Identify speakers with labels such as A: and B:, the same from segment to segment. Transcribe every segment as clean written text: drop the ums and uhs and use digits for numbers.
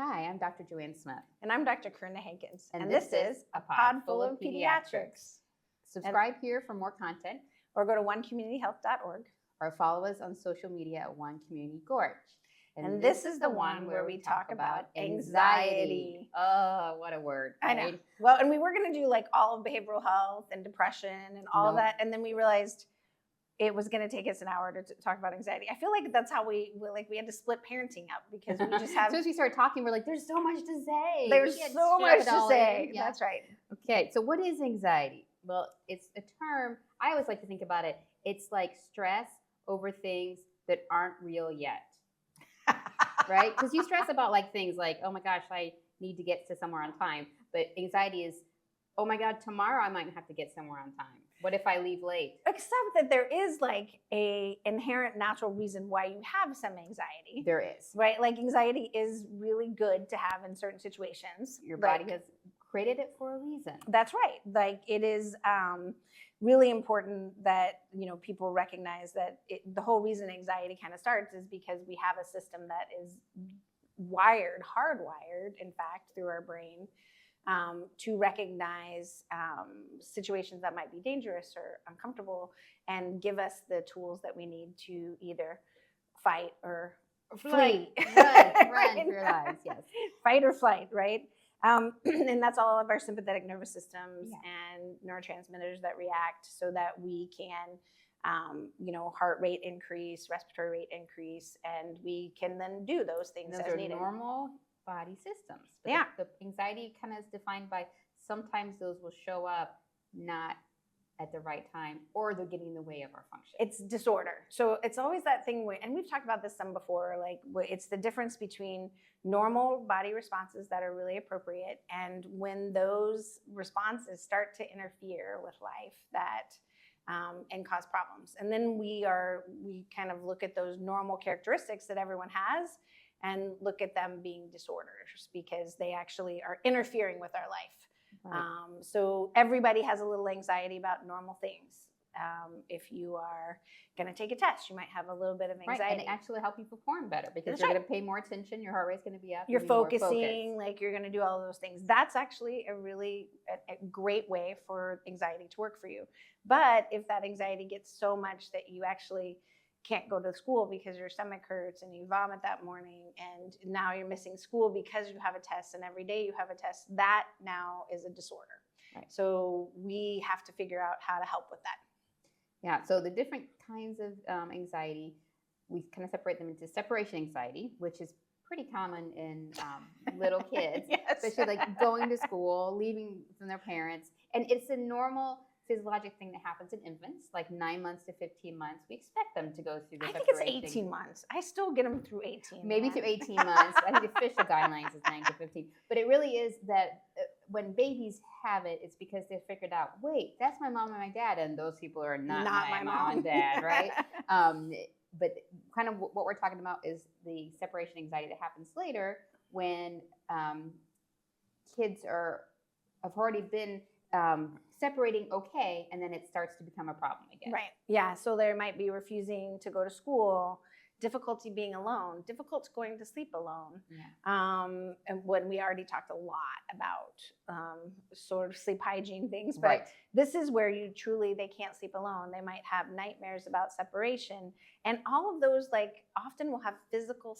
A: Hi, I'm Dr. Joanne Smith.
B: And I'm Dr. Karina Hankins.
A: And this is
B: a pod full of pediatrics.
A: Subscribe here for more content,
B: Or go to onecommunityhealth.org.
A: or follow us on social media at One Community Gorge.
B: And this is the one where we talk about anxiety.
A: Oh, what a word.
B: I know.
A: Right?
B: Well, and we were going to do like all of behavioral health and depression and all of that. And then we realized it was going to take us an hour to talk about anxiety. I feel like that's how we had to split parenting up because we just have.
A: As soon as we started talking, we're like, there's so much to say.
B: There's so much to say.
A: Yeah.
B: That's right.
A: Okay, so what is anxiety? Well, it's a term, I always like to think about it. It's like stress over things that aren't real yet. Right? Because you stress about like things like, oh my gosh, I need to get to somewhere on time. But anxiety is, oh my God, tomorrow I might have to get somewhere on time. What if I leave late?
B: Except that there is like a inherent natural reason why you have some anxiety.
A: There is.
B: Right? Like anxiety is really good to have in certain situations.
A: Your body has created it for a reason.
B: That's right. Like it is really important that, people recognize that the whole reason anxiety kind of starts is because we have a system that is hardwired, in fact, through our brain to recognize situations that might be dangerous or uncomfortable and give us the tools that we need to either fight or flee.
A: Run for your lives, yes.
B: Fight or flight, right? And that's all of our sympathetic nervous systems and neurotransmitters that react so that we can, heart rate increase, respiratory rate increase, and we can then do those things
A: as needed. Normal body systems. But the anxiety kind of is defined by sometimes those will show up not at the right time, or they're getting in the way of our function.
B: It's disorder. So it's always that thing where, and we've talked about this some before, like it's the difference between normal body responses that are really appropriate and when those responses start to interfere with life and cause problems. And then we kind of look at those normal characteristics that everyone has and look at them being disorders because they actually are interfering with our life. Right. So everybody has a little anxiety about normal things. If you are going to take a test, you might have a little bit of anxiety.
A: Right, and it actually help you perform better because you're going to pay more attention, your heart rate's going to be up.
B: You're focusing, like you're going to do all of those things. That's actually a great way for anxiety to work for you. But if that anxiety gets so much that you actually can't go to school because your stomach hurts and you vomit that morning and now you're missing school because you have a test and every day you have a test, that now is a disorder. Right. So we have to figure out how to help with that.
A: Yeah, so the different kinds of anxiety, we kind of separate them into separation anxiety, which is pretty common in little kids,
B: yes.
A: Especially like going to school, leaving from their parents. And it's a normal physiologic thing that happens in infants, like 9 months to 15 months. We expect them to go through the separation.
B: I think it's 18 months. I still get them through 18.
A: Maybe through 18 months. I think the official guidelines is 9 to 15. But it really is that when babies have it, it's because they figured out, wait, that's my mom and my dad, and those people are not my mom and dad, right? But kind of what we're talking about is the separation anxiety that happens later when kids have already been separating okay, and then it starts to become a problem again.
B: Right. Yeah. So there might be refusing to go to school, difficulty being alone, difficult going to sleep alone. Yeah. And when we already talked a lot about sort of sleep hygiene things, but this is where they can't sleep alone. They might have nightmares about separation, and all of those often will have physical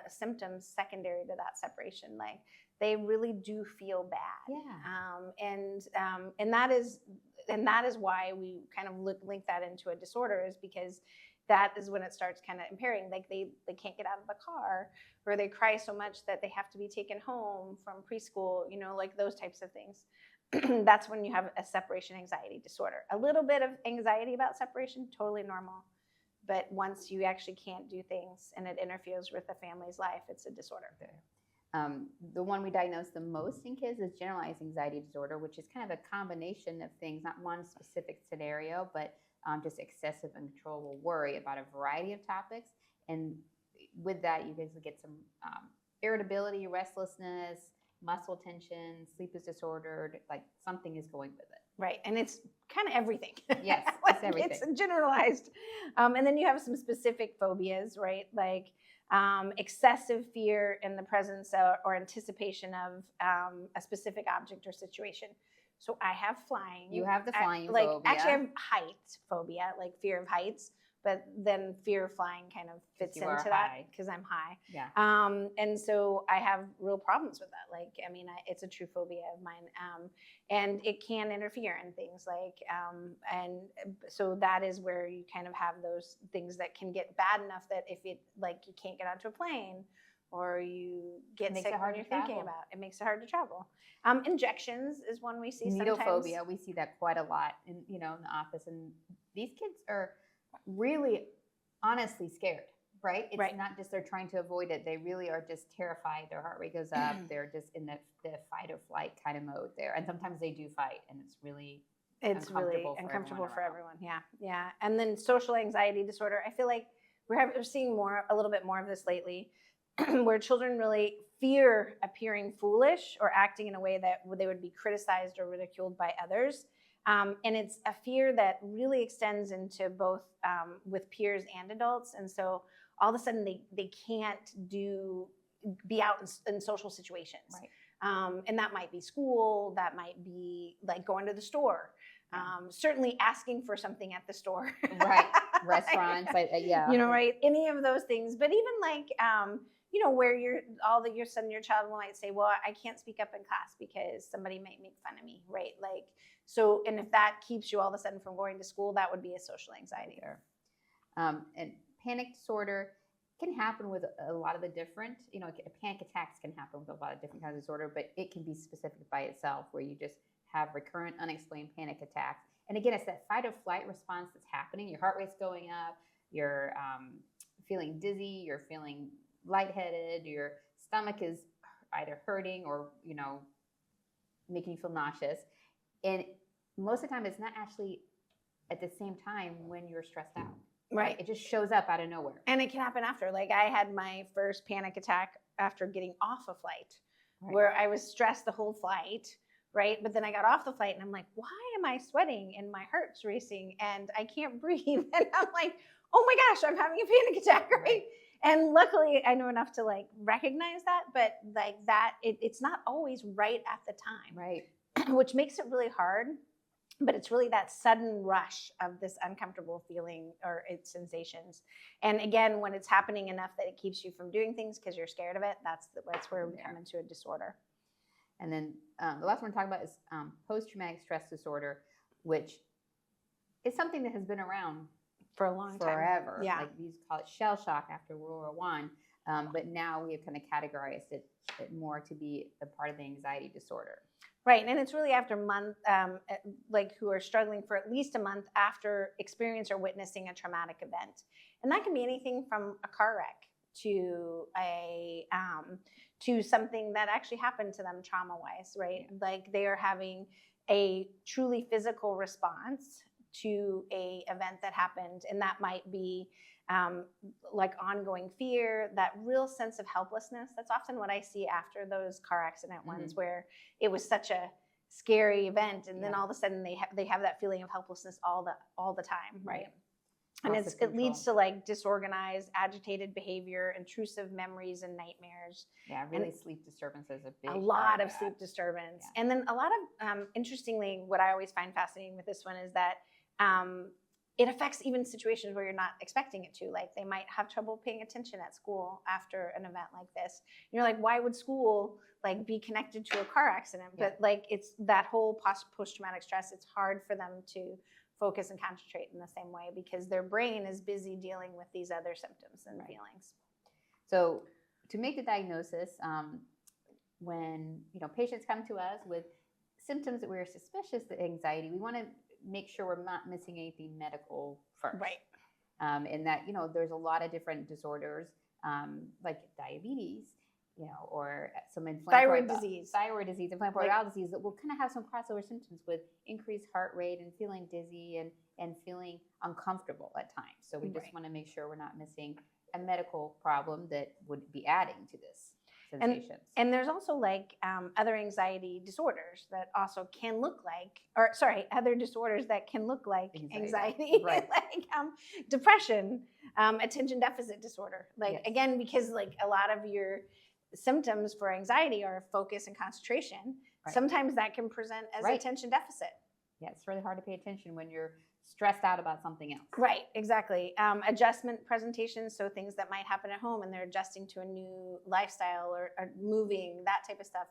B: symptoms secondary to that separation, like they really do feel bad. Yeah. And that is why we kind of link that into a disorder, is because that is when it starts kind of impairing. Like they can't get out of the car, or they cry so much that they have to be taken home from preschool, like those types of things. That's when you have a separation anxiety disorder. A little bit of anxiety about separation, totally normal. But once you actually can't do things and it interferes with the family's life, it's a disorder.
A: The one we diagnose the most in kids is generalized anxiety disorder, which is kind of a combination of things, not one specific scenario, but just excessive and uncontrollable worry about a variety of topics. And with that, you guys will get some irritability, restlessness, muscle tension, sleep is disordered, like something is going with it.
B: Right, and it's kind of everything.
A: Yes, it's everything.
B: It's generalized. And then you have some specific phobias, right? Like excessive fear in the presence or anticipation of a specific object or situation. So I have flying.
A: You have the flying
B: phobia. Actually, I have height phobia, like fear of heights. But then fear of flying kind of fits into that because I'm high.
A: Yeah.
B: And so I have real problems with that. Like, I mean, it's a true phobia of mine. And it can interfere in things like, and so that is where you kind of have those things that can get bad enough that if it, like, you can't get onto a plane or you get sick when you're thinking about it, makes it hard to travel. Injections is one we see sometimes.
A: Needlephobia, we see that quite a lot in the office. And these kids are really honestly scared, right? It's not just they're trying to avoid it. They really are just terrified. Their heart rate goes up. They're just in the fight or flight kind of mode there. And sometimes they do fight, and it's really uncomfortable for everyone.
B: Yeah. And then social anxiety disorder. I feel like we're seeing a little bit more of this lately, where children really fear appearing foolish or acting in a way that they would be criticized or ridiculed by others. And it's a fear that really extends into both with peers and adults. And so all of a sudden they can't be out in social situations.
A: Right.
B: And that might be school, that might be like going to the store, certainly asking for something at the store.
A: Right. Restaurants, yeah.
B: Right. Any of those things. But even like, where your son, your child might say, well, I can't speak up in class because somebody might make fun of me, right? Like, so, and if that keeps you all of a sudden from going to school, that would be a social anxiety.
A: And panic disorder can happen with a lot of the different, panic attacks can happen with a lot of different kinds of disorder, but it can be specific by itself where you just have recurrent unexplained panic attacks. And again, it's that fight or flight response that's happening. Your heart rate's going up, you're feeling dizzy, you're feeling lightheaded, your stomach is either hurting or, making you feel nauseous. And most of the time, it's not actually at the same time when you're stressed out.
B: Right.
A: It just shows up out of nowhere.
B: And it can happen after. Like I had my first panic attack after getting off a flight, where I was stressed the whole flight, right? But then I got off the flight and I'm like, why am I sweating and my heart's racing and I can't breathe? And I'm like, oh my gosh, I'm having a panic attack, right? And luckily I know enough to like recognize that, but like that, it's not always right at the time.
A: Right.
B: Which makes it really hard, but it's really that sudden rush of this uncomfortable feeling or its sensations. And again, when it's happening enough that it keeps you from doing things because you're scared of it, that's where we come into a disorder.
A: And then the last one we're talking about is post-traumatic stress disorder, which is something that has been around
B: for a long time.
A: Forever.
B: Yeah.
A: Like these call it shell shock after World War I. But now we have kind of categorized it more to be a part of the anxiety disorder.
B: Right, and it's really after who are struggling for at least a month after experience or witnessing a traumatic event, and that can be anything from a car wreck to to something that actually happened to them trauma-wise, right? Like they are having a truly physical response to a event that happened, and that might be like ongoing fear, that real sense of helplessness. That's often what I see after those car accident ones, where it was such a scary event, and then all of a sudden they have that feeling of helplessness all the time, right? And it leads to like disorganized, agitated behavior, intrusive memories, and nightmares.
A: Yeah, really sleep disturbance is
B: a lot of sleep disturbance. And then a lot of, interestingly, what I always find fascinating with this one is that it affects even situations where you're not expecting it to. Like they might have trouble paying attention at school after an event like this. And you're like, why would school like be connected to a car accident? But like it's that whole post-traumatic stress, it's hard for them to focus and concentrate in the same way because their brain is busy dealing with these other symptoms and feelings.
A: So to make the diagnosis, when patients come to us with symptoms that we're suspicious of anxiety, we want to make sure we're not missing anything medical first.
B: Right.
A: And that, there's a lot of different disorders, like diabetes, or some inflammatory thyroid disease, inflammatory bowel disease that will kind of have some crossover symptoms with increased heart rate and feeling dizzy and feeling uncomfortable at times. So we just want to make sure we're not missing a medical problem that would be adding to this. sensations.
B: And there's also like other anxiety disorders that also can look like, other disorders that can look like anxiety,
A: right.
B: like depression, attention deficit disorder. Like,
A: yes.
B: again, because like a lot of your symptoms for anxiety are focus and concentration.
A: Right.
B: Sometimes that can present as
A: right.
B: attention deficit.
A: Yeah, it's really hard to pay attention when you're stressed out about something else.
B: Right, exactly. Adjustment presentations, so things that might happen at home and they're adjusting to a new lifestyle or moving, that type of stuff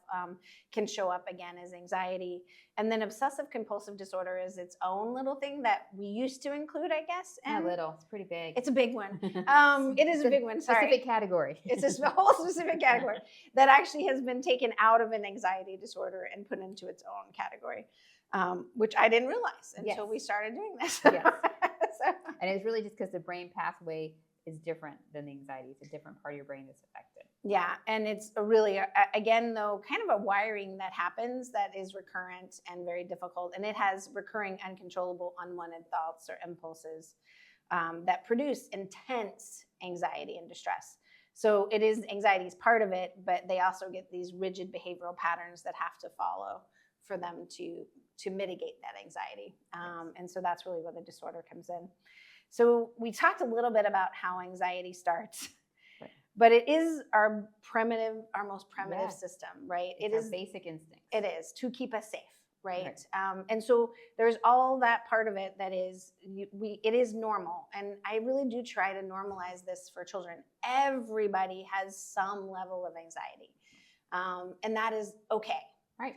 B: can show up again as anxiety. And then obsessive compulsive disorder is its own little thing that we used to include, I guess.
A: And little, it's pretty big.
B: It's a big one. It is a big one, sorry.
A: Specific category.
B: It's a whole specific category that actually has been taken out of an anxiety disorder and put into its own category. Which I didn't realize until we started doing this.
A: Yes. And it's really just because the brain pathway is different than the anxiety. It's a different part of your brain that's affected.
B: Yeah, and it's really, again, though, kind of a wiring that happens that is recurrent and very difficult. And it has recurring, uncontrollable, unwanted thoughts or impulses that produce intense anxiety and distress. So it is, anxiety is part of it, but they also get these rigid behavioral patterns that have to follow for them to mitigate that anxiety. And so that's really where the disorder comes in. So we talked a little bit about how anxiety starts, right. But it is our most primitive system, right?
A: It is basic instinct.
B: It is to keep us safe, right? And so there's all that part of it that is, it is normal. And I really do try to normalize this for children. Everybody has some level of anxiety. And that is okay.
A: Right.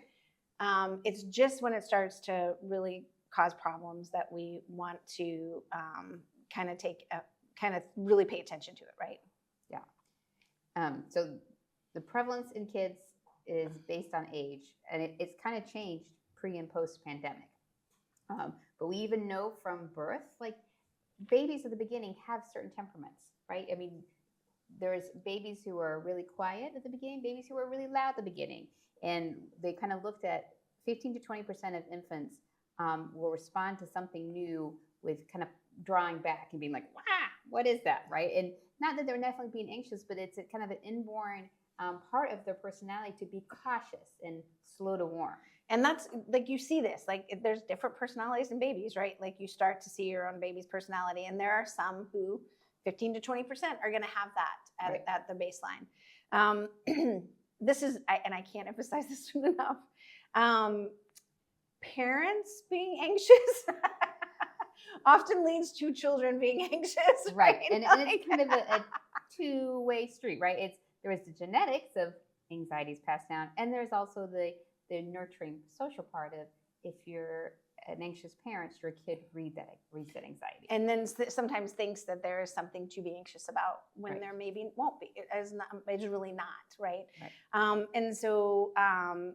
B: It's just when it starts to really cause problems that we want to kind of really pay attention to it, right?
A: Yeah. So the prevalence in kids is based on age, and it's kind of changed pre and post pandemic. But we even know from birth, like babies at the beginning have certain temperaments, right? I mean, there's babies who are really quiet at the beginning, babies who are really loud at the beginning. And they kind of looked at 15 to 20% of infants will respond to something new with kind of drawing back and being like, wow, what is that, right? And not that they're definitely being anxious, but it's a kind of an inborn part of their personality to be cautious and slow to warm.
B: And that's, like, you see this, like, there's different personalities in babies, right? Like, you start to see your own baby's personality, and there are some who 15 to 20% are going to have that at the baseline. This is, and I can't emphasize this enough, parents being anxious often leads to children being anxious.
A: Right. And it's kind of a two-way street, right? There is the genetics of anxieties passed down, and there's also the nurturing social part of, if you're an anxious parent, your kid reads that anxiety. And then
B: sometimes thinks that there is something to be anxious about when there maybe won't be. It's really not, right? And so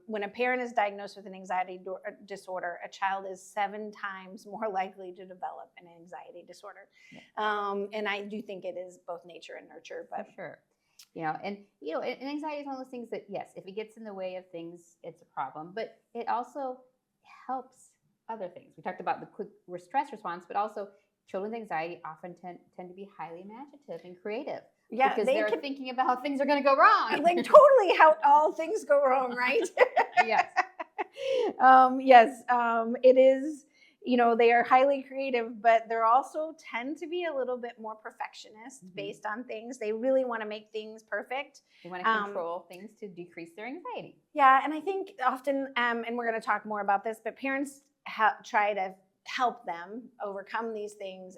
B: when a parent is diagnosed with an anxiety disorder, a child is 7 times more likely to develop an anxiety disorder. Yeah. And I do think it is both nature and nurture. But
A: for sure. And anxiety is one of those things that, yes, if it gets in the way of things, it's a problem, but it also helps other things. We talked about the quick stress response, but also children's anxiety often tend to be highly imaginative and creative. Yeah, because they're thinking about how things are going to go wrong.
B: Like totally how all things go wrong, right?
A: Yes.
B: It is, they are highly creative, but they're also tend to be a little bit more perfectionist based on things. They really want to make things perfect.
A: They want to control things to decrease their anxiety.
B: Yeah, and I think often, and we're going to talk more about this, but parents try to help them overcome these things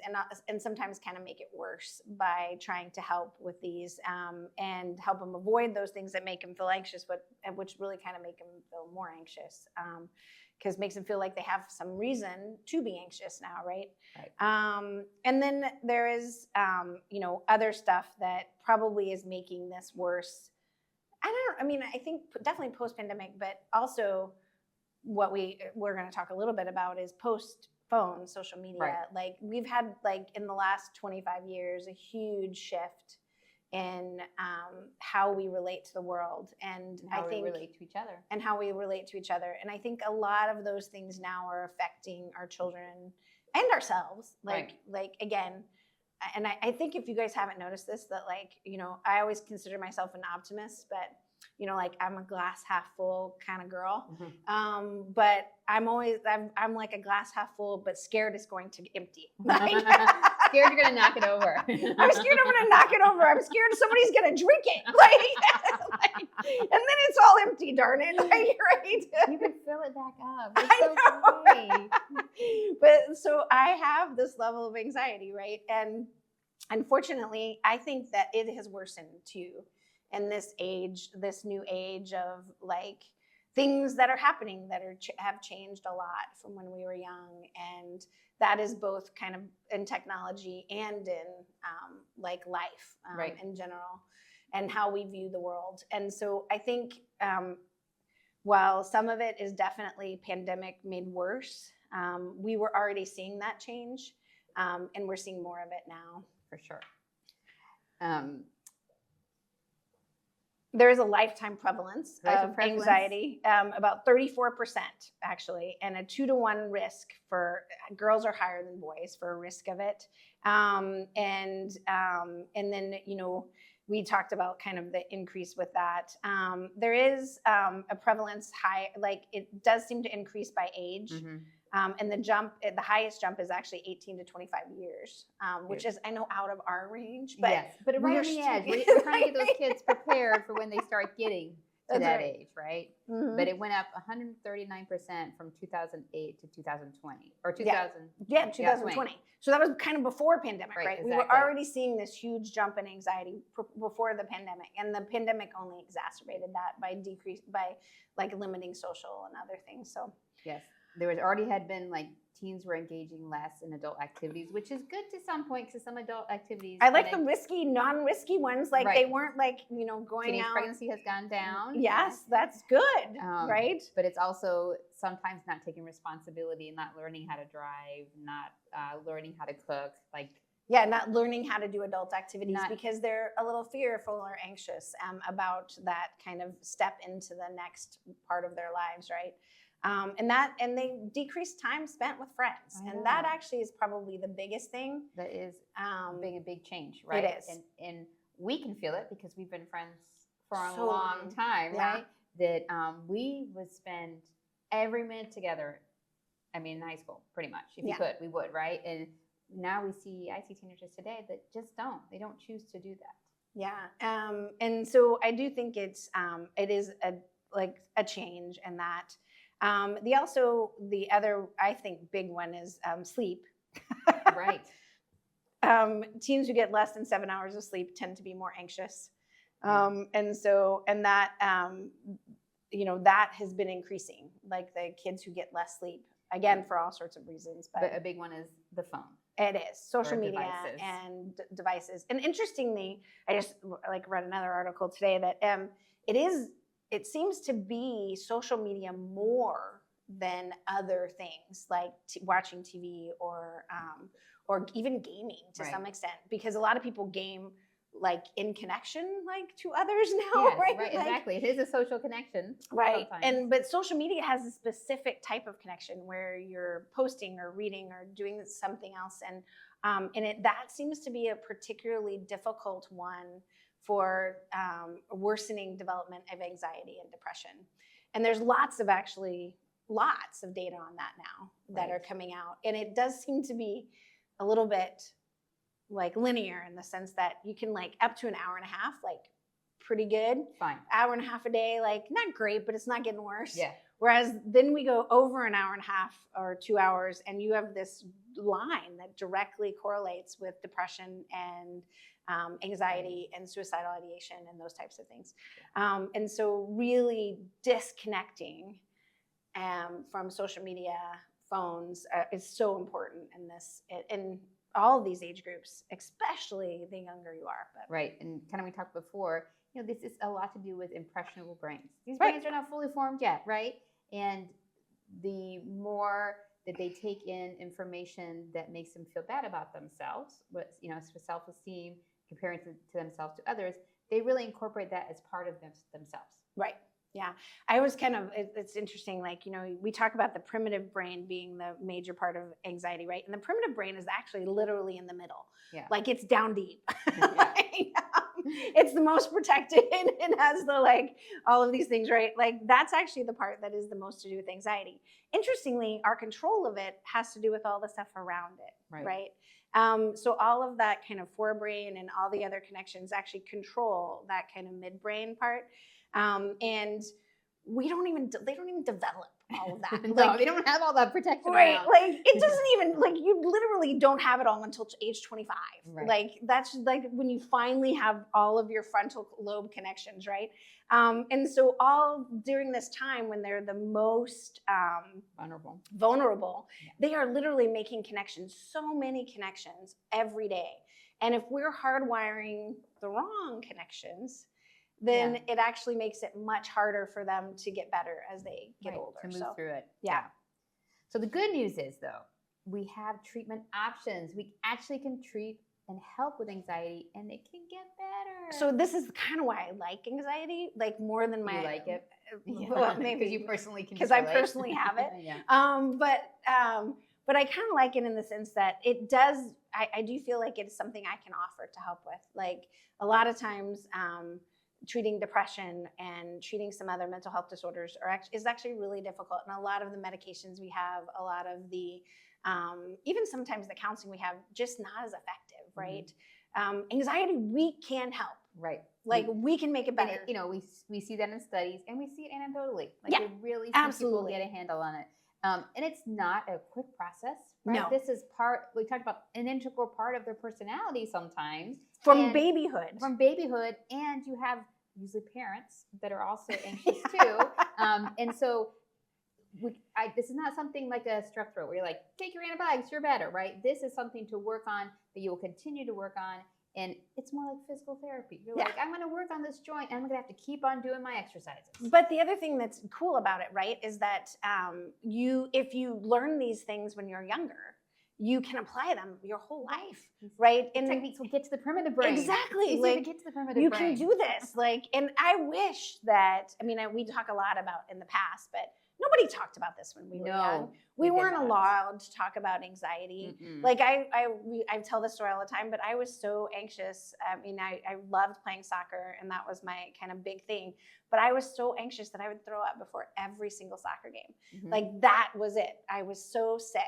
B: and sometimes kind of make it worse by trying to help with these and help them avoid those things that make them feel anxious, which really kind of make them feel more anxious because it makes them feel like they have some reason to be anxious now, right? And then there is, other stuff that probably is making this worse. I think definitely post-pandemic, but also what we're going to talk a little bit about is post-phone social media. Right. Like we've had in the last 25 years, a huge shift in how we relate to the world and
A: how we relate to each other.
B: And how we relate to each other. And I think a lot of those things now are affecting our children and ourselves. Again, and I think if you guys haven't noticed this, that I always consider myself an optimist, but like I'm a glass half full kind of girl. But I'm like a glass half full, but scared it's going to empty.
A: Scared you're gonna knock it over.
B: I'm scared I'm gonna knock it over. I'm scared somebody's gonna drink it. And then it's all empty, darn it. Right?
A: You can fill it back up. It's so great.
B: But so I have this level of anxiety, right? And unfortunately, I think that it has worsened too in this new age of like things that are happening that have changed a lot from when we were young. And that is both kind of in technology and in like life in general and how we view the world. And so I think while some of it is definitely pandemic made worse, we were already seeing that change and we're seeing more of it now.
A: For sure.
B: There is a lifetime prevalence of anxiety, about 34% actually, and a 2-to-1 risk for girls are higher than boys for a risk of it. And then, we talked about kind of the increase with that. There is a prevalence high, like it does seem to increase by age. And the highest jump is actually 18 to 25 years, which is, I know, out of our range. But
A: yes, but right on the edge. We're trying to get those kids prepared for when they start getting to that age, right? But it went up 139% from 2008 to 2020, or 2000.
B: Yeah, 2020. So that was kind of before pandemic, right?
A: Exactly.
B: We were already seeing this huge jump in anxiety before the pandemic, and the pandemic only exacerbated that by like limiting social and other things. So
A: yes. There already had been like teens were engaging less in adult activities, which is good to some point because some adult activities.
B: I like the risky, non-risky ones. Like they weren't like, going
A: teenage
B: out.
A: Pregnancy has gone down.
B: Yes, that's good, right?
A: But it's also sometimes not taking responsibility, not learning how to drive, not learning how to cook,
B: not learning how to do adult activities because they're a little fearful or anxious about that kind of step into the next part of their lives, right? And they decrease time spent with friends, and that actually is probably the biggest thing.
A: That is being a big change, right?
B: It is,
A: and we can feel it because we've been friends for a long time, right? That we would spend every minute together. I mean, in high school, pretty much. If you could, we would, right? And now I see teenagers today that just don't. They don't choose to do that.
B: Yeah, and so I do think it is a change in that. The other, I think, big one is sleep.
A: Right.
B: Teens who get less than 7 hours of sleep tend to be more anxious. That has been increasing, like the kids who get less sleep, again, for all sorts of reasons. But
A: a big one is the phone.
B: It is social media
A: devices.
B: And devices. And interestingly, I just read another article today that it seems to be social media more than other things like watching TV or even gaming to some extent, because a lot of people game like in connection to others now.
A: Yes,
B: right,
A: exactly. It is a social connection,
B: right? But social media has a specific type of connection where you're posting or reading or doing something else, and that seems to be a particularly difficult one for worsening development of anxiety and depression. And there's lots of data on that now that are coming out. And it does seem to be a little bit linear in the sense that you can up to an hour and a half, pretty good.
A: Fine.
B: Hour and a half a day, not great, but it's not getting worse.
A: Yeah.
B: Whereas then we go over an hour and a half or 2 hours, and you have this line that directly correlates with depression and anxiety and suicidal ideation and those types of things. And so really disconnecting from social media, phones is so important in all of these age groups, especially the younger you are. But.
A: Right, and kind of we talked before, this is a lot to do with impressionable brains. These brains are not fully formed yet, right? And the more that they take in information that makes them feel bad about themselves, self-esteem, comparing to themselves to others, they really incorporate that as part of themselves.
B: Right. Yeah. I always it's interesting, we talk about the primitive brain being the major part of anxiety, right? And the primitive brain is actually literally in the middle.
A: Yeah.
B: It's down deep. It's the most protected and has the like all of these things, right? Like that's actually the part that is the most to do with anxiety. Interestingly, our control of it has to do with all the stuff around it, right? So all of that kind of forebrain and all the other connections actually control that kind of midbrain part, and they don't even develop all of that.
A: No, they don't have all that protection.
B: Right.
A: Around.
B: Like it doesn't even like you literally don't have it all until age 25.
A: Right.
B: Like that's like when you finally have all of your frontal lobe connections, right? And so all during this time when they're the most vulnerable, they are literally making connections, so many connections every day. And if we're hardwiring the wrong connections, then it actually makes it much harder for them to get better as they get older.
A: To move through it. Yeah. So the good news is, though, we have treatment options. We actually can treat and help with anxiety, and it can get better.
B: So this is kind of why I like anxiety, like more than my.
A: You like it?
B: Well, maybe
A: because you personally can.
B: Because I personally have it. But I kind of like it in the sense that it does. I do feel like it's something I can offer to help with. Like a lot of times. Treating depression and treating some other mental health disorders is actually really difficult. And a lot of the medications we have, a lot of the, even sometimes the counseling we have, just not as effective, right? Anxiety, we can help.
A: Right.
B: Like we can make it better.
A: And we see that in studies and we see it anecdotally. Like we really see people get a handle on it. And it's not a quick process, right?
B: No.
A: This is we talked about an integral part of their personality sometimes.
B: From babyhood.
A: And you have usually parents that are also anxious too. And so this is not something like a strep throat where you're like, take your antibiotics, you're better, right? This is something to work on that you will continue to work on. And it's more like physical therapy. You're like, I'm going to work on this joint and I'm going to have to keep on doing my exercises.
B: But the other thing that's cool about it, right, is that if you learn these things when you're younger, you can apply them your whole life, right?
A: And techniques will get to the primitive brain.
B: Exactly.
A: Like, get to the primitive brain.
B: You can do this. Like, and I wish that, we talk a lot about in the past, but nobody talked about this when we were young. We weren't allowed to talk about anxiety. Like I tell this story all the time, but I was so anxious. I loved playing soccer and that was my kind of big thing. But I was so anxious that I would throw up before every single soccer game. Like that was it. I was so sick.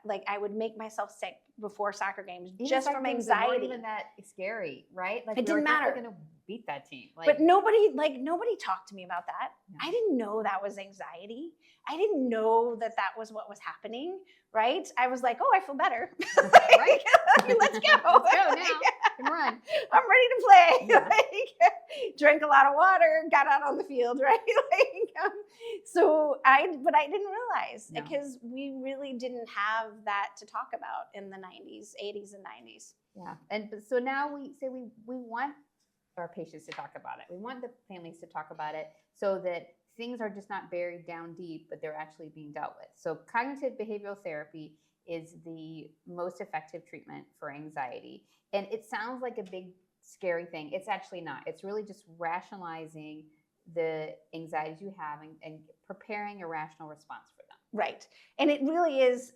B: Like I would make myself sick before soccer games just from anxiety. It wasn't
A: even that scary, right? Like
B: it didn't matter.
A: We're going to beat that team.
B: But nobody talked to me about that. No. I didn't know that was anxiety. I didn't know that was what was happening, right? I was like, oh, I feel better. Right? Let's go.
A: Let's go now. Come on.
B: I'm ready to play. Yeah. Drank a lot of water, got out on the field, right? But I didn't realize because we really didn't have that to talk about in the 80s and 90s.
A: Yeah. And so now we say we want our patients to talk about it. We want the families to talk about it so that things are just not buried down deep, but they're actually being dealt with. So cognitive behavioral therapy is the most effective treatment for anxiety. And it sounds like a big, scary thing. It's actually not. It's really just rationalizing the anxieties you have and preparing a rational response for them.
B: Right. And it really is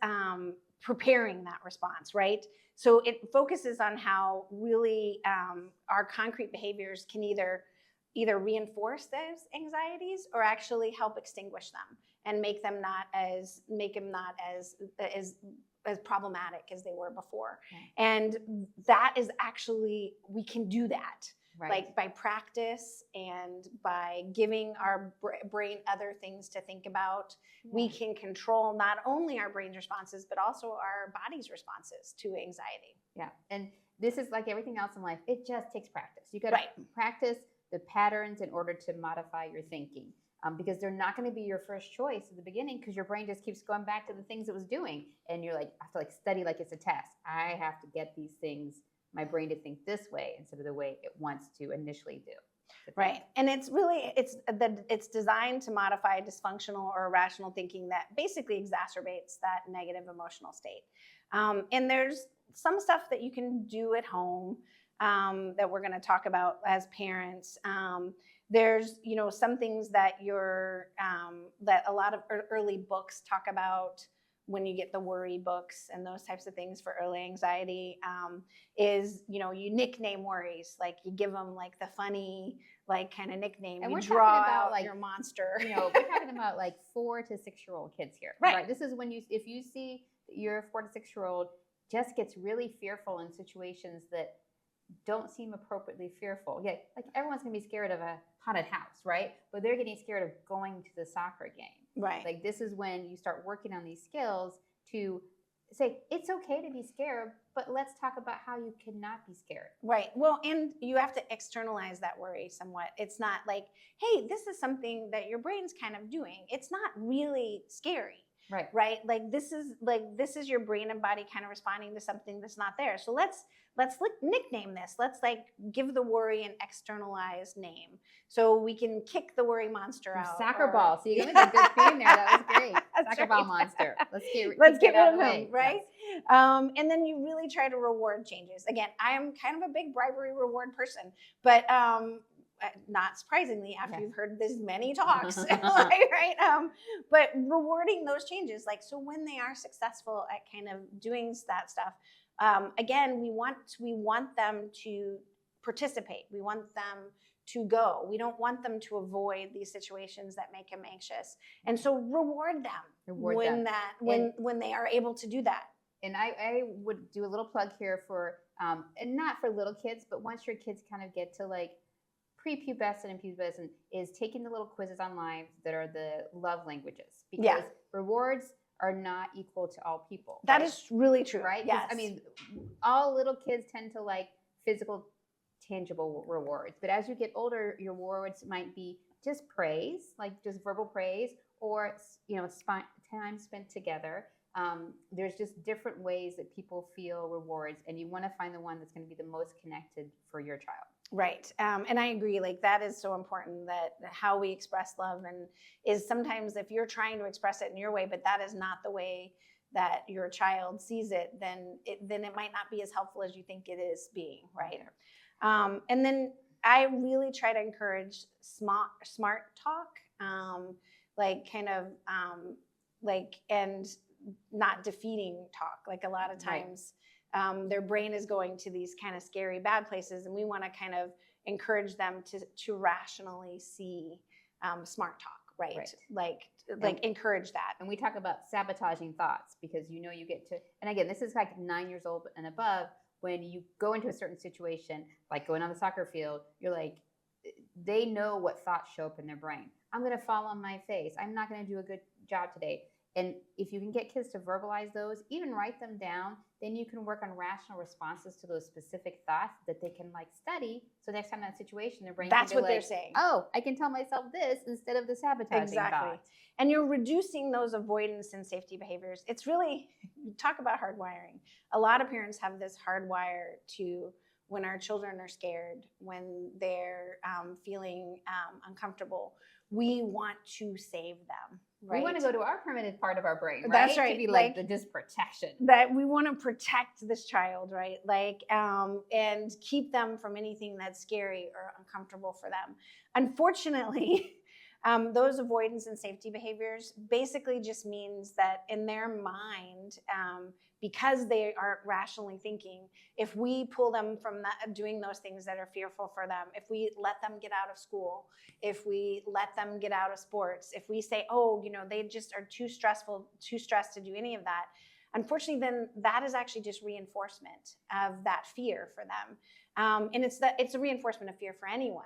B: preparing that response, right? So it focuses on how really our concrete behaviors can either reinforce those anxieties or actually help extinguish them and make them not as problematic as they were before. Right. And that is actually, we can do that. Right. Like by practice and by giving our brain other things to think about, we can control not only our brain's responses, but also our body's responses to anxiety.
A: Yeah. And this is like everything else in life. It just takes practice. You got to practice the patterns in order to modify your thinking. Because they're not going to be your first choice at the beginning because your brain just keeps going back to the things it was doing. And you're like, I have to study like it's a test. I have to get these things, my brain to think this way instead of the way it wants to initially do.
B: Right. And it's designed to modify dysfunctional or irrational thinking that basically exacerbates that negative emotional state. And there's some stuff that you can do at home that we're going to talk about as parents. There's, some things that that a lot of early books talk about when you get the worry books and those types of things for early anxiety, is, you know, you nickname worries. Like you give them like the funny, like kind of nickname.
A: And
B: you
A: we're
B: draw
A: talking about
B: out
A: like
B: your monster.
A: You know, we're talking about like 4 to 6-year-old kids here. Right. This is when if you see your 4 to 6-year-old just gets really fearful in situations that don't seem appropriately fearful. Yeah, like everyone's gonna be scared of a haunted house, right? But they're getting scared of going to the soccer game.
B: Right.
A: Like this is when you start working on these skills to say it's okay to be scared, but let's talk about how you cannot be scared.
B: Right. Well, and you have to externalize that worry somewhat. It's not like, hey, this is something that your brain's kind of doing. It's not really scary.
A: Right.
B: Right. Like this is your brain and body kind of responding to something that's not there. So let's nickname this. Let's like give the worry an externalized name so we can kick the worry monster out.
A: Soccer ball. So you got a good theme there. That was great. Soccer ball monster. Let's get rid of him.
B: Right. Yes. And then you really try to reward changes. Again, I am kind of a big bribery reward person, but not surprisingly, after you've heard this many talks, right? But rewarding those changes, like, so when they are successful at kind of doing that stuff, again, we want them to participate. We want them to go. We don't want them to avoid these situations that make them anxious. And so reward them when they are able to do that.
A: And I would do a little plug here for, and not for little kids, but once your kids kind of get to like prepubescent and pubescent, is taking the little quizzes online that are the love languages, because rewards are not equal to all people.
B: That is really true.
A: Right?
B: Yes.
A: I mean, all little kids tend to like physical, tangible rewards. But as you get older, your rewards might be just praise, like just verbal praise, or, you know, time spent together. There's just different ways that people feel rewards, and you want to find the one that's going to be the most connected for your child.
B: Right. And I agree, like that is so important, that how we express love and is sometimes if you're trying to express it in your way, but that is not the way that your child sees it, then it might not be as helpful as you think it is being, right? And then I really try to encourage smart talk, like kind of like, and not defeating talk. Like a lot of times, their brain is going to these kind of scary, bad places, and we want to kind of encourage them to rationally see smart talk, right? Like encourage that.
A: And we talk about sabotaging thoughts, because you know you get to, and again, this is like 9 years old and above, when you go into a certain situation, like going on the soccer field, you're like, they know what thoughts show up in their brain. I'm going to fall on my face. I'm not going to do a good job today. And if you can get kids to verbalize those, even write them down, then you can work on rational responses to those specific thoughts that they can like study. So next time that situation, their brain
B: that's
A: can be
B: what
A: like,
B: they're saying.
A: Oh, I can tell myself this instead of the sabotaging thoughts.
B: And you're reducing those avoidance and safety behaviors. It's really, talk about hardwiring. A lot of parents have this hardwire to, when our children are scared, when they're feeling uncomfortable, we want to save them. Right?
A: We want to go to our primitive part of our brain, right?
B: That's right.
A: To be like the just protection.
B: That we want to protect this child, right? Like, and keep them from anything that's scary or uncomfortable for them. Unfortunately, those avoidance and safety behaviors basically just means that in their mind, because they aren't rationally thinking, if we pull them from doing those things that are fearful for them, if we let them get out of school, if we let them get out of sports, if we say, oh, you know, they just are too stressed to do any of that, unfortunately, then that is actually just reinforcement of that fear for them. And it's a reinforcement of fear for anyone.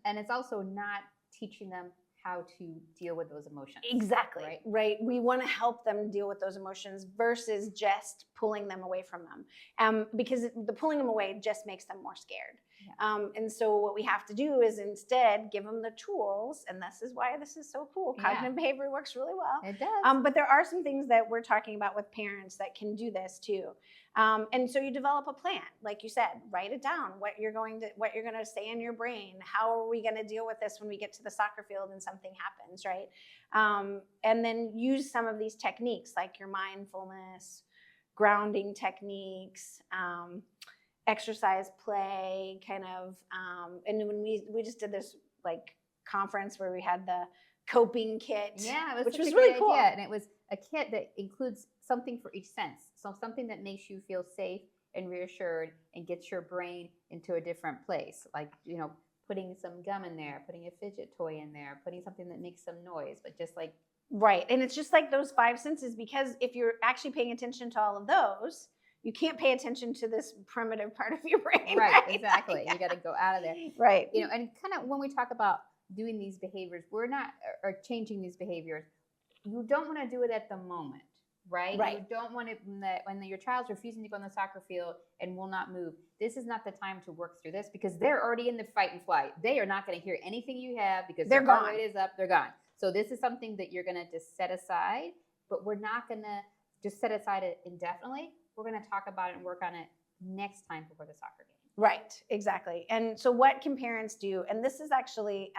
A: And it's also not teaching them how to deal with those emotions.
B: Exactly. Right. We want to help them deal with those emotions versus just pulling them away from them. Because the pulling them away just makes them more scared. Yeah. And so what we have to do is instead give them the tools, and this is why this is so cool. Cognitive behavior works really well.
A: It does.
B: But there are some things that we're talking about with parents that can do this too. And so you develop a plan, like you said, write it down, what you're going to say in your brain. How are we going to deal with this when we get to the soccer field and something happens, right? And then use some of these techniques like your mindfulness, grounding techniques, exercise, play, kind of. And when we just did this like conference where we had the coping kit.
A: Yeah, it was
B: which
A: such
B: was
A: a
B: really
A: great
B: cool.
A: idea. And it was a kit that includes something for each sense. So something that makes you feel safe and reassured and gets your brain into a different place. Like, putting some gum in there, putting a fidget toy in there, putting something that makes some noise, but just like.
B: Right. And it's just like those 5 senses, because if you're actually paying attention to all of those, you can't pay attention to this primitive part of your brain.
A: Right, exactly. You got to go out of there.
B: Right.
A: And kind of when we talk about doing these behaviors, we're not, or changing these behaviors, you don't want to do it at the moment, right?
B: Right.
A: You don't want it when your child's refusing to go on the soccer field and will not move. This is not the time to work through this, because they're already in the fight and flight. They are not going to hear anything you have, because
B: They're
A: their heart
B: gone.
A: rate is up, they're gone. So this is something that you're going to just set aside, but we're not going to just set aside it indefinitely. We're going to talk about it and work on it next time before the soccer game.
B: Right, exactly. And so what can parents do? And this is actually,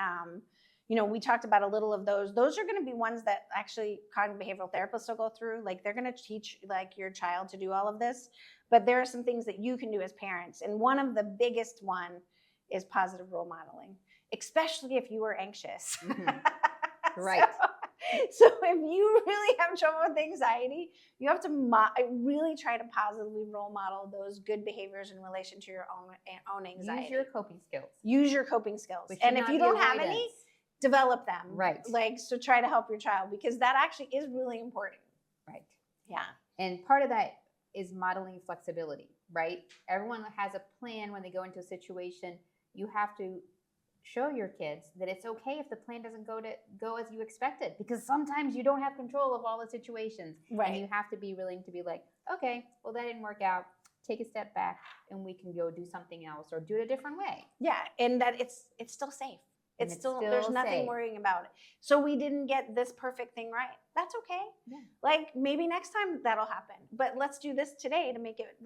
B: we talked about a little of those. Those are going to be ones that actually cognitive behavioral therapists will go through. Like, they're going to teach like your child to do all of this. But there are some things that you can do as parents. And one of the biggest one is positive role modeling, especially if you are anxious.
A: Mm-hmm. Right.
B: So if you really have trouble with anxiety, you have to really try to positively role model those good behaviors in relation to your own anxiety.
A: Use your coping skills.
B: Use your coping skills. And if you don't have any, develop them.
A: Right.
B: Like, so try to help your child, because that actually is really important.
A: Right.
B: Yeah.
A: And part of that is modeling flexibility, right? Everyone has a plan when they go into a situation. You have to show your kids that it's okay if the plan doesn't go as you expected, because sometimes you don't have control of all the situations.
B: Right.
A: And you have to be willing to be like, okay, well, that didn't work out. Take a step back and we can go do something else or do it a different way.
B: Yeah. And that it's still safe. It's still there's nothing safe. Worrying about it. So we didn't get this perfect thing right. That's okay.
A: Yeah.
B: Like, maybe next time that'll happen. But let's do this today to make it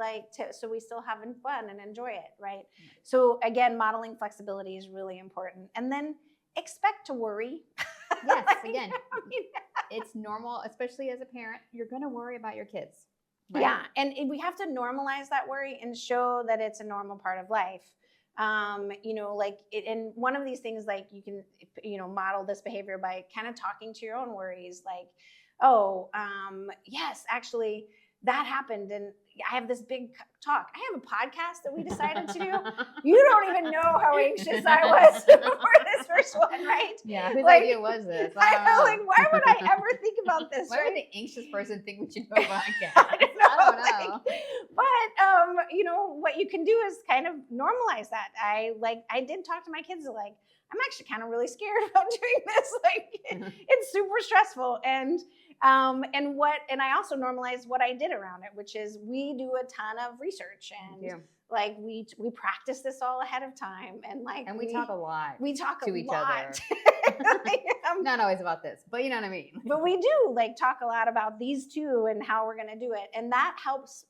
B: so we still having fun and enjoy it, right? So again, modeling flexibility is really important. And then expect to worry.
A: Yes, again, it's normal, especially as a parent. You're going to worry about your kids. Right?
B: Yeah, and we have to normalize that worry and show that it's a normal part of life. And one of these things, like, you can, model this behavior by kind of talking to your own worries, like, yes, actually that happened. And I have this big talk. I have a podcast that we decided to do. You don't even know how anxious I was before this first one, right?
A: Yeah, whose idea was this?
B: I know, like, why would I ever think about this?
A: Why
B: right?
A: would the anxious person think we should do a podcast? I don't know.
B: But what you can do is kind of normalize that. I did talk to my kids, like, I'm actually kind of really scared about doing this. Like, it's super stressful. And I also normalized what I did around it, which is we do a ton of research, and like we practice this all ahead of time, and
A: we talk a lot.
B: We talk
A: to
B: a
A: each
B: lot.
A: Other. Not always about this, but you know what I mean.
B: But we do talk a lot about these two and how we're going to do it, and that helps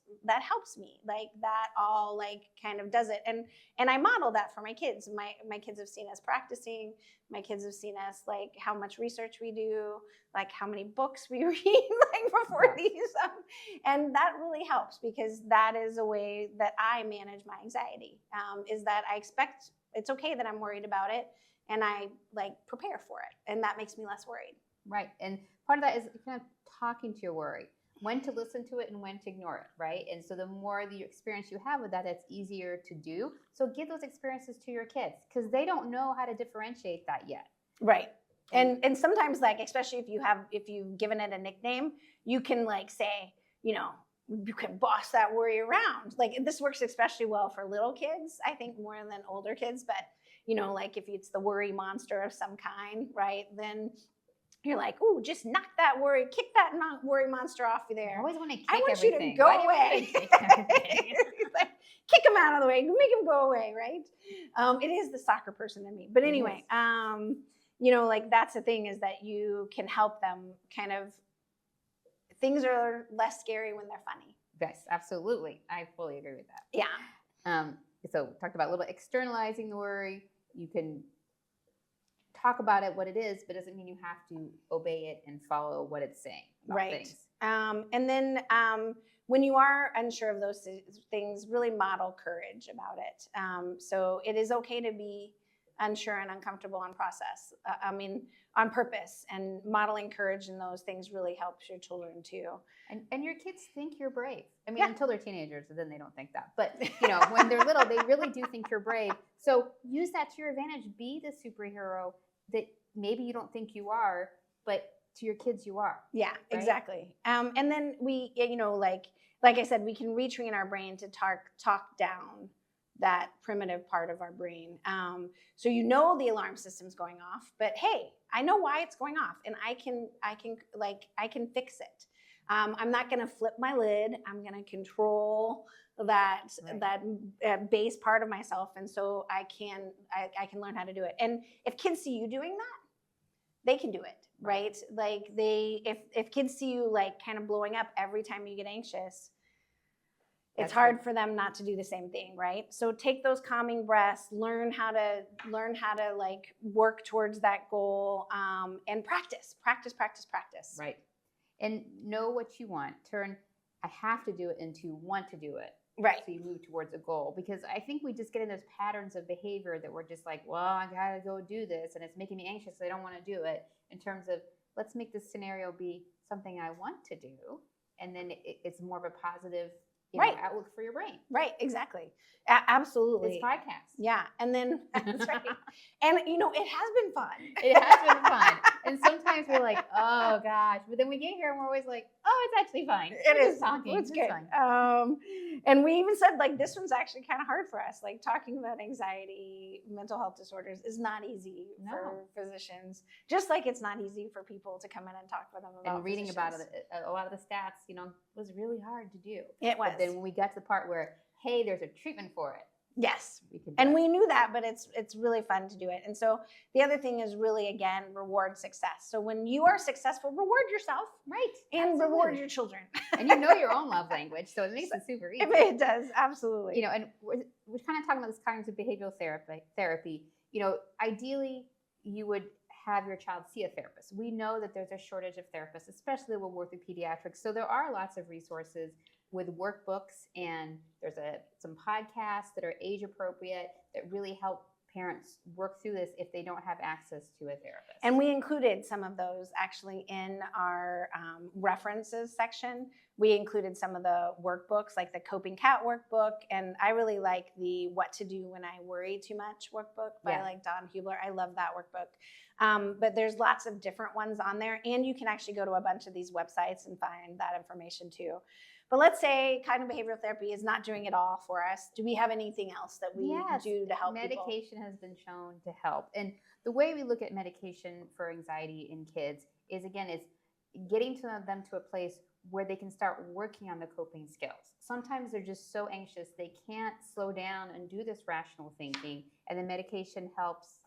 B: me. Like, that all kind of does it, and I model that for my kids. My kids have seen us practicing. My kids have seen us how much research we do, how many books we read before these, and that really helps, because that is a way that I manage my anxiety. Is that I expect it's okay that I'm worried about it, and I prepare for it, and that makes me less worried.
A: Right, and part of that is kind of talking to your worry, when to listen to it and when to ignore it, right? And so the more the experience you have with that, it's easier to do. So give those experiences to your kids, because they don't know how to differentiate that yet.
B: Right. And sometimes, especially if you've given it a nickname, you can say, you can boss that worry around. This works especially well for little kids, I think, more than older kids. But if it's the worry monster of some kind, right? Then you're like, ooh, just knock that worry, kick that worry monster off of there.
A: I always want to kick
B: I want
A: everything.
B: You to go away. Kick him out of the way, make him go away, right? It is the soccer person in me. But anyway, that's the thing, is that you can help them kind of, things are less scary when they're funny.
A: Yes, absolutely. I fully agree with that.
B: Yeah.
A: So talked about a little externalizing the worry. You can talk about it, what it is, but it doesn't mean you have to obey it and follow what it's saying about things.
B: And then when you are unsure of those things, really model courage about it. So it is okay to be unsure and uncomfortable on process. On purpose, and modeling courage and those things really helps your children too.
A: And your kids think you're brave. I mean, until they're teenagers, and then they don't think that. But when they're little, they really do think you're brave. So use that to your advantage. Be the superhero that maybe you don't think you are, but to your kids you are.
B: Yeah,
A: right?
B: exactly. And then we, like I said, we can retrain our brain to talk down that primitive part of our brain. So the alarm system's going off, but hey, I know why it's going off, and I can fix it. I'm not going to flip my lid. I'm going to control that base part of myself, and so I can learn how to do it. And if kids see you doing that, they can do it, right? Like if kids see you like kind of blowing up every time you get anxious, it's hard for them not to do the same thing, right? So take those calming breaths, learn how to like work towards that goal, and practice.
A: Right. And know what you want. Turn I have to do it into want to do it.
B: Right.
A: So you move towards a goal, because I think we just get in those patterns of behavior that we're just like, well, I gotta go do this, and it's making me anxious, so I don't want to do it. In terms of, let's make this scenario be something I want to do, and then it's more of a positive outlook for your brain.
B: Right, exactly. Absolutely.
A: This podcast.
B: Yeah, and then that's right. And it has been fun.
A: It has been fun. And sometimes we're like, oh gosh, but then we get here and we're always like, oh, it's actually fine.
B: It is
A: talking.
B: It's good. And we even said like this one's actually kind of hard for us. Like talking about anxiety, mental health disorders is not easy for physicians. Just like it's not easy for people to come in and talk with them about.
A: And reading about it, a lot of the stats, was really hard to do.
B: It was.
A: But then when we got to the part where, hey, there's a treatment for it.
B: Yes.
A: We
B: knew that, but it's really fun to do it. And so the other thing is really, again, reward success. So when you are successful, reward yourself.
A: Right.
B: And reward your children.
A: And your own love language, so it makes it super easy.
B: It does, absolutely.
A: And we're kind of talking about this cognitive behavioral therapy. Ideally, you would have your child see a therapist. We know that there's a shortage of therapists, especially when we work with pediatrics. So there are lots of resources with workbooks, and there's some podcasts that are age appropriate that really help parents work through this if they don't have access to a therapist.
B: And we included some of those actually in our references section. We included some of the workbooks, like the Coping Cat workbook, and I really like the What to Do When I Worry Too Much workbook by like Don Hubler. I love that workbook. But there's lots of different ones on there, and you can actually go to a bunch of these websites and find that information too. But let's say cognitive behavioral therapy is not doing it all for us. Do we have anything else that we do to help people?
A: Medication has been shown to help. And the way we look at medication for anxiety in kids is, again, it's getting them to a place where they can start working on the coping skills. Sometimes they're just so anxious they can't slow down and do this rational thinking, and the medication helps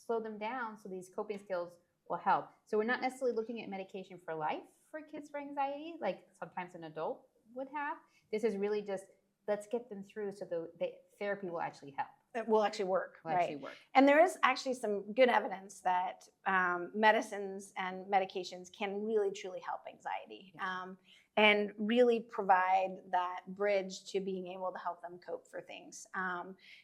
A: slow them down so these coping skills will help. So we're not necessarily looking at medication for life for kids for anxiety, like sometimes an adult would have. This is really just, let's get them through so the therapy will actually help.
B: It will actually work.
A: Right.
B: And there is actually some good evidence that medicines and medications can really truly help anxiety, and really provide that bridge to being able to help them cope for things.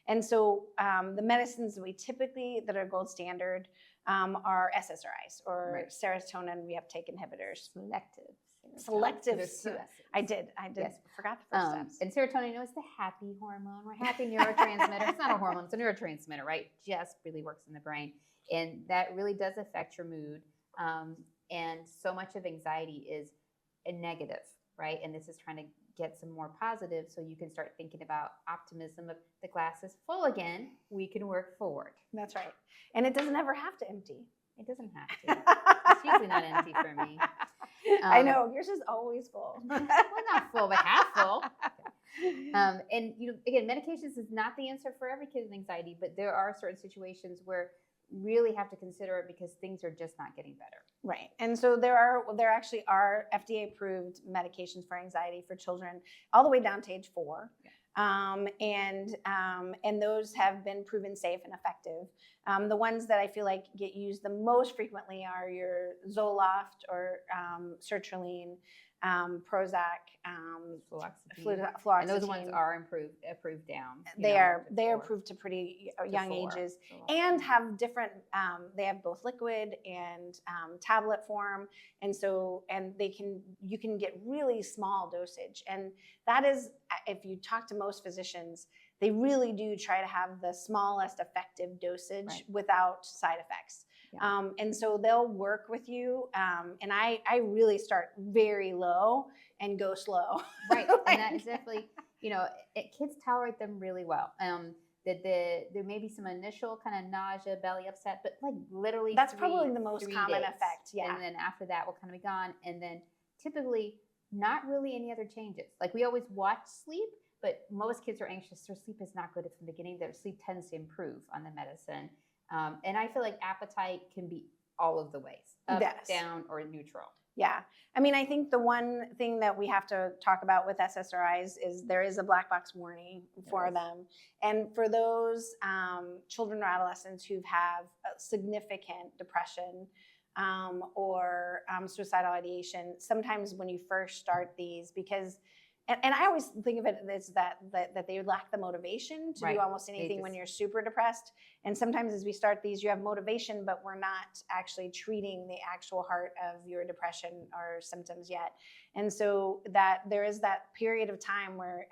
B: And so the medicines that are gold standard are SSRIs, or serotonin reuptake inhibitors. Selective.
A: There's two S's.
B: I did. Yes. Forgot the first S.
A: And serotonin is the happy hormone. We're happy neurotransmitter. It's not a hormone, it's a neurotransmitter, right? Just really works in the brain. And that really does affect your mood. And so much of anxiety is a negative, right? And this is trying to get some more positive so you can start thinking about optimism of the glass is full again. We can work forward.
B: That's right. And it doesn't ever have to empty.
A: It doesn't have to. It's usually not empty for me.
B: I know, yours is always full.
A: Well, not full, but half full. And again, medications is not the answer for every kid with anxiety, but there are certain situations where really have to consider it because things are just not getting better.
B: Right. And so there actually are FDA approved medications for anxiety for children all the way down to age 4. And those have been proven safe and effective. The ones that I feel like get used the most frequently are your Zoloft or sertraline, Prozac,
A: fluoxetine. And those ones are approved down.
B: They are approved to pretty young ages, and have different. They have both liquid and tablet form, and you can get really small dosage, and that is, if you talk to most physicians, they really do try to have the smallest effective dosage without side effects. Yeah. And so they'll work with you. And I really start very low and go slow.
A: Right. And that is definitely, kids tolerate them really well. There may be some initial kind of nausea, belly upset, but like literally
B: that's probably the most common effect. Yeah.
A: And then after that will kind of be gone. And then typically not really any other changes. Like we always watch sleep, but most kids are anxious. Their sleep is not good from the beginning. Their sleep tends to improve on the medicine. And I feel like appetite can be all of the ways, up, down, or neutral.
B: Yeah. I mean, I think the one thing that we have to talk about with SSRIs is there is a black box warning for them. And for those children or adolescents who have significant depression or suicidal ideation, sometimes when you first start these, because and I always think of it as that they lack the motivation to do almost anything when you're super depressed. And sometimes as we start these, you have motivation, but we're not actually treating the actual heart of your depression or symptoms yet. And so that there is that period of time where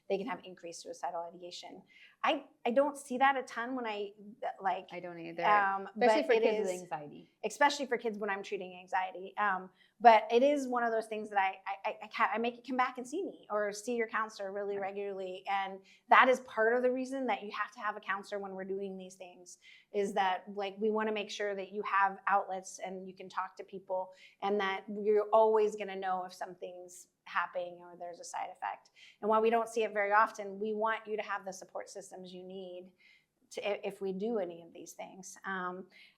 B: they can have increased suicidal ideation. I don't see that a ton when I
A: don't either. Especially for kids with anxiety.
B: Especially for kids when I'm treating anxiety. But it is one of those things that I make it come back and see me or see your counselor really regularly. And that is part of the reason that you have to have a counselor when we're doing these things, is that like we want to make sure that you have outlets and you can talk to people, and that you're always going to know if something's happening or there's a side effect. And while we don't see it very often, we want you to have the support systems you need if we do any of these things.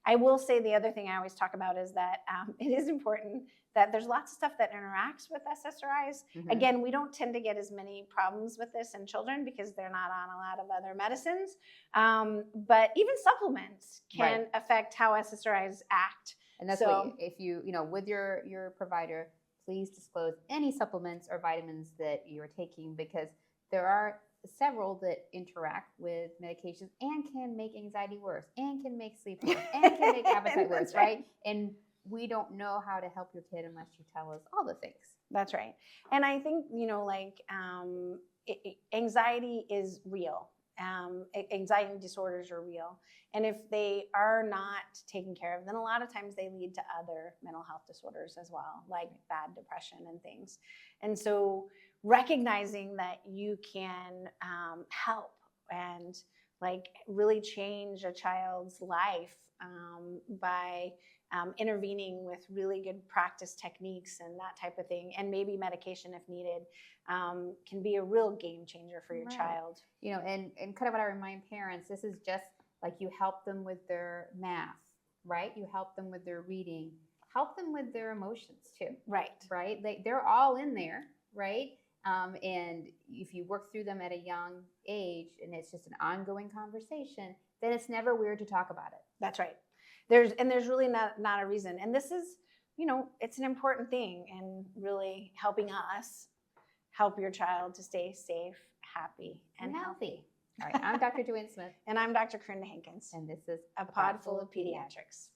B: I will say the other thing I always talk about is that it is important that there's lots of stuff that interacts with SSRIs. Mm-hmm. Again, we don't tend to get as many problems with this in children because they're not on a lot of other medicines. But even supplements can affect how SSRIs act.
A: And that's why if you with your provider, please disclose any supplements or vitamins that you're taking, because there are several that interact with medications and can make anxiety worse, and can make sleep worse, and can make appetite worse, right? And we don't know how to help your kid unless you tell us all the things.
B: That's right. And I think, anxiety is real. Anxiety disorders are real. And if they are not taken care of, then a lot of times they lead to other mental health disorders as well, like bad depression and things. And so recognizing that you can help and really change a child's life by intervening with really good practice techniques and that type of thing, and maybe medication if needed, can be a real game changer for your child.
A: And kind of what I remind parents, this is just like you help them with their math, right? You help them with their reading, help them with their emotions too. Right. They're all in there, right? And if you work through them at a young age and it's just an ongoing conversation, then it's never weird to talk about it.
B: That's right. There's really not a reason. And this is, it's an important thing, and really helping us help your child to stay safe, happy, and healthy.
A: All right. I'm Dr. Joanne Smith.
B: And I'm Dr. Corinna Hankins.
A: And this is
B: A Pod Full of Pediatrics.